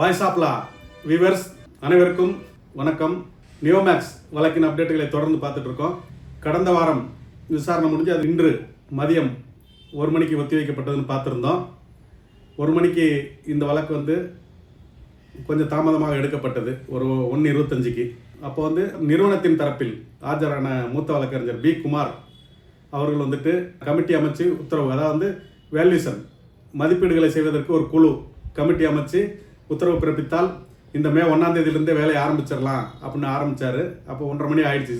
Voice of law viewers அனைவருக்கும் வணக்கம். நியோமேக்ஸ் வழக்கின் அப்டேட்டுகளை தொடர்ந்து பார்த்துட்டு இருக்கோம். கடந்த வாரம் விசாரணை முடிஞ்சு அது இன்று மதியம் 1 மணிக்கு ஒத்தி வைக்கப்பட்டதுன்னு பார்த்துருந்தோம். 1 மணிக்கு இந்த வழக்கு கொஞ்சம் தாமதமாக எடுக்கப்பட்டது, ஒரு 1:25க்கு. அப்போ நிறுவனத்தின் தரப்பில் ஆஜரான மூத்த வழக்கறிஞர் பி குமார் அவர்கள் கமிட்டி அமைச்சு உத்தரவு, அதாவது வேல்யூஷன் மதிப்பீடுகளை செய்வதற்கு ஒரு குழு கமிட்டி அமைச்சு உத்தரவு பிறப்பித்தால் இந்த மே 1ஆம் தேதியிலிருந்தே வேலையை ஆரம்பிச்சிடலாம் அப்படின்னு ஆரம்பித்தார். அப்போ 1:30 மணி ஆயிடுச்சு,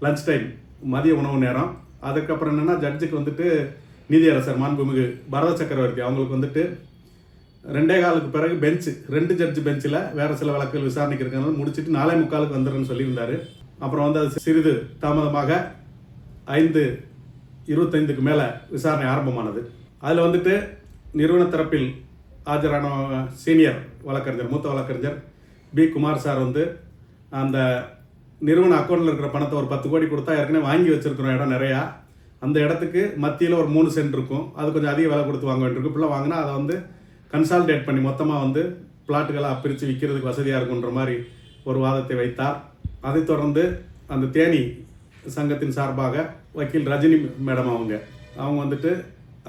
லஞ்ச் டைம், மதிய உணவு நேரம். அதுக்கப்புறம் என்னென்னா ஜட்ஜுக்கு நீதியரசர் மாண்புமிகு பரத சக்கரவர்த்தி அவங்களுக்கு 2:15 பிறகு பெஞ்சு 2 ஜட்ஜு பெஞ்சில் வேறு சில வழக்குகள் விசாரணைக்கு இருக்கிறனால முடிச்சுட்டு 4:45 வந்துடுறேன்னு சொல்லியிருந்தார். அப்புறம் அது சிறிது தாமதமாக 5:25க்கு மேலே விசாரணை ஆரம்பமானது. அதில் நிறுவன தரப்பில் ஆஜரான சீனியர் வழக்கறிஞர் மூத்த வழக்கறிஞர் பி குமார் சார் அந்த நிறுவன அக்கௌண்ட்டில் இருக்கிற பணத்தை ஒரு 10 கோடி கொடுத்தா ஏற்கனவே வாங்கி வச்சிருக்கிறோம் இடம் நிறையா, அந்த இடத்துக்கு மத்தியில் ஒரு 3 சென்ட் இருக்கும், அது கொஞ்சம் அதிக விலை கொடுத்து வாங்க வேண்டியிருக்கும். இப்படிலாம் வாங்கினா அதை கன்சால்டேட் பண்ணி மொத்தமாக பிளாட்டுகளாக பிரித்து விற்கிறதுக்கு வசதியாக இருக்குன்ற மாதிரி ஒரு வாதத்தை வைத்தார். அதைத் தொடர்ந்து அந்த தேனி சங்கத்தின் சார்பாக வக்கீல் ரஜினி மேடம் அவங்க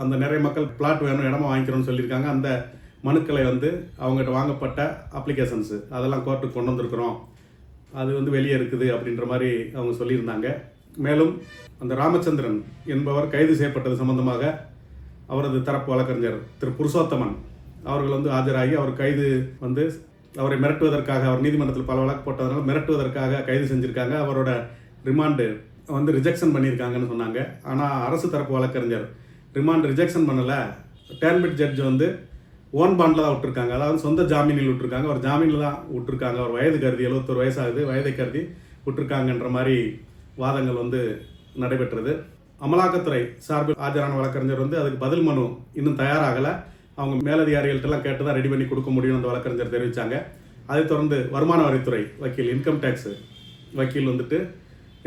அந்த நிறைய மக்கள் பிளாட் வேணும், இடமா வாங்கிக்கிறோன்னு சொல்லியிருக்காங்க. அந்த மனுக்களை அவங்ககிட்ட வாங்கப்பட்ட அப்ளிகேஷன்ஸு அதெல்லாம் கோர்ட்டுக்கு கொண்டு வந்திருக்கிறோம், அது வெளியே இருக்குது அப்படின்ற மாதிரி அவங்க சொல்லியிருந்தாங்க. மேலும் அந்த ராமச்சந்திரன் என்பவர் கைது செய்யப்பட்டது சம்பந்தமாக அவரது தரப்பு வழக்கறிஞர் திரு புருஷோத்தமன் அவர்கள் ஆஜராகி அவர் கைது அவரை மிரட்டுவதற்காக, அவர் நீதிமன்றத்தில் பல வழக்கு போட்டதனால மிரட்டுவதற்காக கைது செஞ்சுருக்காங்க. அவரோட ரிமாண்டு ரிஜெக்ஷன் பண்ணியிருக்காங்கன்னு சொன்னாங்க. ஆனால் அரசு தரப்பு வழக்கறிஞர் ரிமாண்ட் ரிஜெக்ஷன் பண்ணலை, டேர்ன்பிட் ஜட்ஜ் ஓன் பாண்டில் தான் விட்டுருக்காங்க, அதாவது சொந்த ஜாமீனில் விட்டுருக்காங்க, அவர் ஜாமீனில் தான் விட்டுருக்காங்க, அவர் வயது கருதி 71 வயசாகுது, வயதை கருதி விட்டுருக்காங்கன்ற மாதிரி வாதங்கள் நடைபெற்றது. அமலாக்கத்துறை சார்பில் ஆஜரான வழக்கறிஞர் அதுக்கு பதில் மனு இன்னும் தயாராகலை, அவங்க மேலதிகாரிகள்ட்டெல்லாம் கேட்டு தான் ரெடி பண்ணி கொடுக்க முடியும் அந்த வழக்கறிஞர் தெரிவித்தாங்க. அதைத் தொடர்ந்து வருமான வரித்துறை வக்கீல், இன்கம் டேக்ஸ் வக்கீல்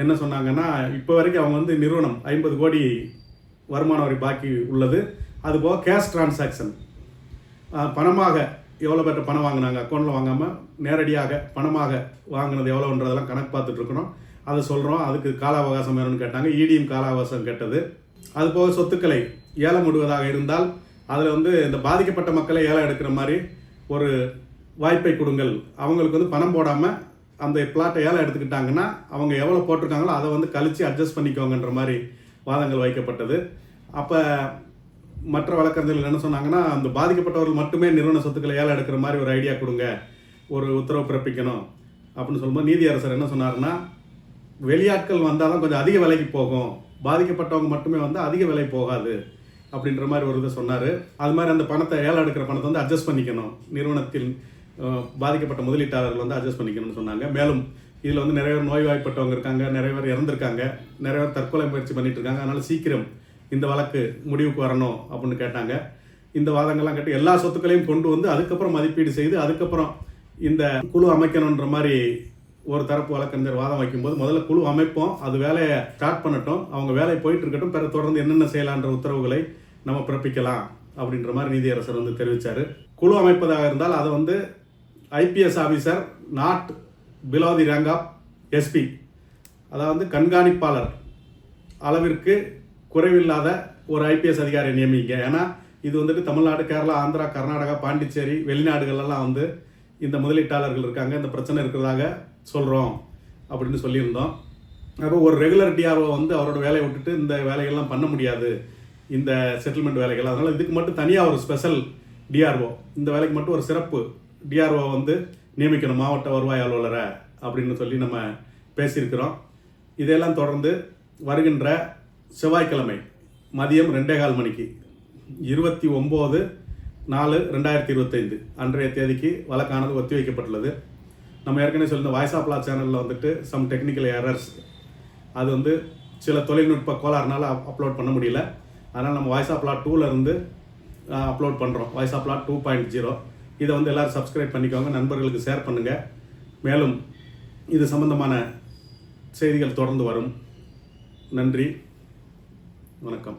என்ன சொன்னாங்கன்னா, இப்போ வரைக்கும் அவங்க நிறுவனம் 50 கோடி வருமான வரி பாக்கி உள்ளது, அதுபோக கேஷ் டிரான்சாக்ஷன் பணமாக எவ்வளோ பேர்ட்ட பணம் வாங்கினாங்க, அக்கௌண்ட்டில் வாங்காமல் நேரடியாக பணமாக வாங்கினது எவ்வளோன்றதெல்லாம் கணக்கு பார்த்துட்ருக்கணும், அதை சொல்கிறோம். அதுக்கு கால அவகாசம் வேணும்னு கேட்டாங்க, இடியும் கால அவகாசம் கேட்டது. அதுபோக சொத்துக்களை ஏலம் விடுவதாக இருந்தால் அதில் இந்த பாதிக்கப்பட்ட மக்களை ஏலம் எடுக்கிற மாதிரி ஒரு வாய்ப்பை கொடுங்கள், அவங்களுக்கு பணம் போடாமல் அந்த பிளாட்டை ஏலம் எடுத்துக்கிட்டாங்கன்னா அவங்க எவ்வளோ போட்டிருக்காங்களோ அதை கழித்து அட்ஜஸ்ட் பண்ணிக்கோங்கன்ற மாதிரி வாதங்கள் வைக்கப்பட்டது. அப்போ மற்ற வழக்கறிஞர்கள் என்ன சொன்னாங்கன்னா, அந்த பாதிக்கப்பட்டவர்கள் மட்டுமே நிறுவன சொத்துக்களை ஏலம் எடுக்கிற மாதிரி ஒரு ஐடியா கொடுங்க, ஒரு உத்தரவு பிறப்பிக்கணும் அப்படின்னு சொல்லும்போது நீதியரசர் என்ன சொன்னார்னா, வெளியாட்கள் வந்தால் தான் கொஞ்சம் அதிக விலைக்கு போகும், பாதிக்கப்பட்டவங்க மட்டுமே அதிக விலை போகாது அப்படின்ற மாதிரி ஒரு இதை சொன்னார். அது மாதிரி அந்த பணத்தை ஏலம் எடுக்கிற பணத்தை அட்ஜஸ்ட் பண்ணிக்கணும், நிறுவனத்தில் பாதிக்கப்பட்ட முதலீட்டாளர்கள் அட்ஜஸ்ட் பண்ணிக்கணும்னு சொன்னாங்க. மேலும் இதில் நிறைய பேர் நோய்வாய்ப்பட்டவங்க இருக்காங்க, நிறைய பேர் இறந்துருக்காங்க, நிறைய பேர் தற்கொலை முயற்சி பண்ணிட்டு இருக்காங்க, அதனால் சீக்கிரம் இந்த வழக்கு முடிவுக்கு வரணும் அப்படின்னு கேட்டாங்க. இந்த வாதங்கள்லாம் கேட்டு எல்லா சொத்துக்களையும் கொண்டு அதுக்கப்புறம் மதிப்பீடு செய்து அதுக்கப்புறம் இந்த குழு அமைக்கணுன்ற மாதிரி ஒரு தரப்பு வழக்கறிஞர் வாதம் வைக்கும்போது, முதல்ல குழு அமைப்போம், அது வேலையை ஸ்டார்ட் பண்ணட்டும், அவங்க வேலையை போயிட்டு இருக்கட்டும், பிறகு தொடர்ந்து என்னென்ன செய்யலான்ற உத்தரவுகளை நம்ம பிறப்பிக்கலாம் அப்படின்ற மாதிரி நீதியரசர் தெரிவித்தார். குழு அமைப்பதாக இருந்தால் அதை IPS officer not below the rank of SP, அதாவது கண்காணிப்பாளர் அளவிற்கு குறைவில்லாத ஒரு ஐபிஎஸ் அதிகாரியை நியமிங்க. ஏன்னா இது தமிழ்நாடு, கேரளா, ஆந்திரா, கர்நாடகா, பாண்டிச்சேரி, வெளிநாடுகள்லாம் இந்த முதலீட்டாளர்கள் இருக்காங்க, இந்த பிரச்சனை இருக்கிறதாக சொல்கிறோம் அப்படின்னு சொல்லியிருந்தோம். அப்போ ஒரு ரெகுலர் டிஆர்ஓ அவரோட வேலையை விட்டுட்டு இந்த வேலைகள்லாம் பண்ண முடியாது, இந்த செட்டில்மெண்ட் வேலைகள், அதனால் இதுக்கு மட்டும் தனியாக ஒரு ஸ்பெஷல் டிஆர்ஓ, இந்த வேலைக்கு மட்டும் ஒரு சிறப்பு டிஆர்ஓ நியமிக்கணும், மாவட்ட வருவாய் அலுவலரை அப்படின்னு சொல்லி நம்ம பேசியிருக்கிறோம். இதையெல்லாம் தொடர்ந்து வருகின்ற செவ்வாய்க்கிழமை மதியம் 2:15 மணிக்கு 29/4/2025 அன்றைய தேதிக்கு வழக்கானது ஒத்தி வைக்கப்பட்டுள்ளது. நம்ம ஏற்கனவே சொல்லியிருந்த வாய்ஸ் ஆஃப் லா சேனலில் சம் டெக்னிக்கல் எரர்ஸ், அது சில தொழில்நுட்ப கோளாறுனால அப்லோட் பண்ண முடியல, அதனால் நம்ம வாய்ஸ் ஆஃப் லா 2லேருந்து அப்லோட் பண்ணுறோம், வாய்ஸ் ஆஃப் லா 2.0. இதை எல்லோரும் சப்ஸ்கிரைப் பண்ணிக்கோங்க, நண்பர்களுக்கு ஷேர் பண்ணுங்கள். மேலும் இது சம்பந்தமான செய்திகள் தொடர்ந்து வரும். நன்றி, வணக்கம்.